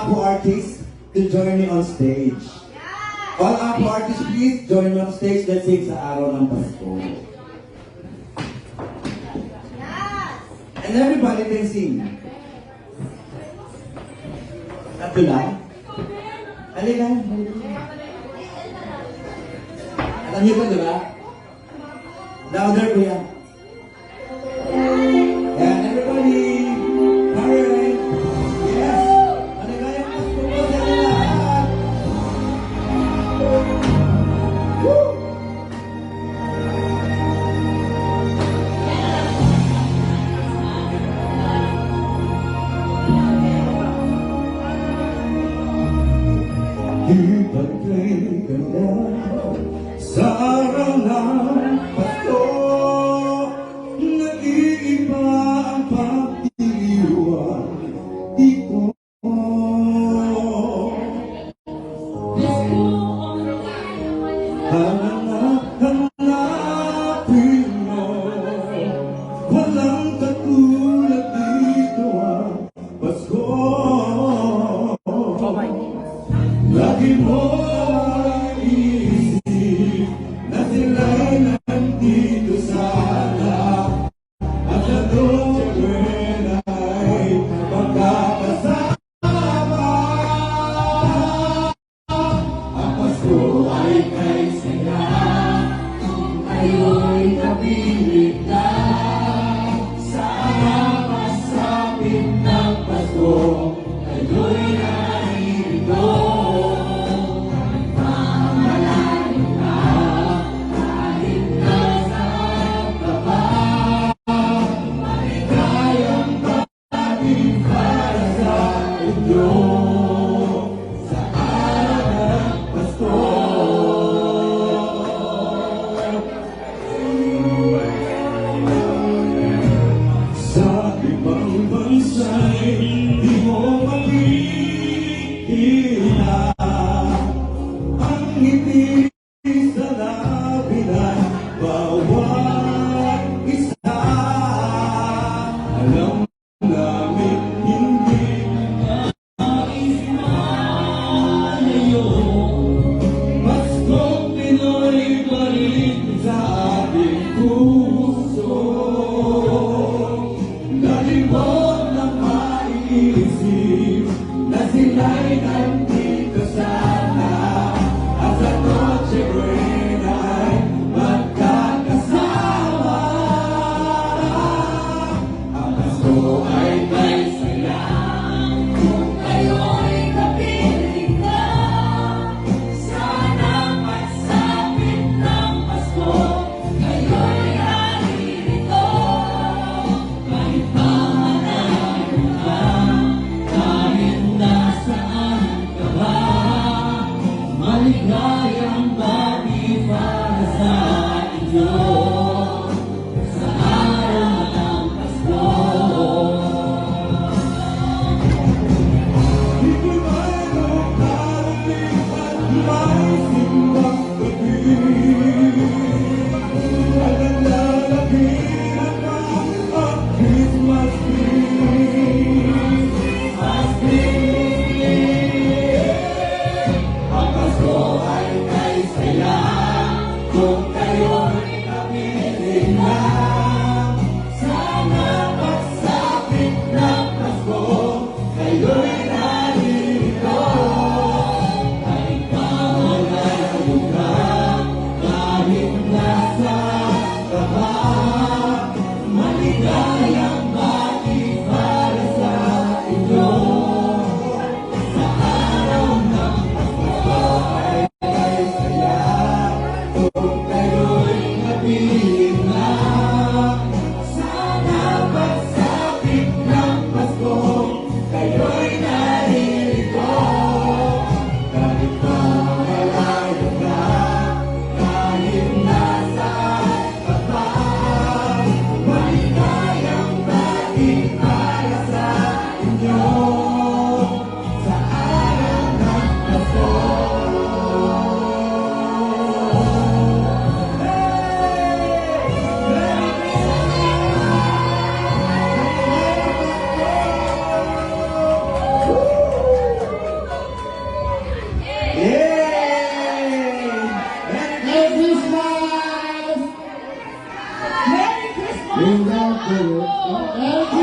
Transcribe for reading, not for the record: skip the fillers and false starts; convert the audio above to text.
Apo artists to join me on stage. All Apo artists, please join me on stage. Let's sing sa araw ng Pasko. And everybody can sing. Tatlo lang? Halika. Alam niyo ito, di ba? Louder, kuya. Yan, everybody. Alright. Yes. Maligayang Pasko po sa inyo lahat. Woo! Ibagay ka na sa araw ng Pasko. Nag-iiba ang pagdiriwang dito. Hanapin mo, walang katulad dito ang Pasko. Lagi mo iisip na sila'y nandito sana at sa tuwin ay magkakasama. Ang Pasko ay kay saya kung kayo'y kapilit na. Sana masapit ng Pasko kayo'y narito. Sa ibang bansa'y di mo makikita ang ngiti sa labi ng bawat isa. Alam namin hindi nais malayo. Pasko'ng Pinoy pa rin sa ating puso. Nalimot na maiisip na sila'y nandito sana at sa Noche Buena ay magkakasama. Ang Pasko ay may saya kung kayo'y kapiling na. Sana magsapit ng Pasko kayo'y naririto. Kahit pa malayo ka, kahit nasaan We love you. Okay.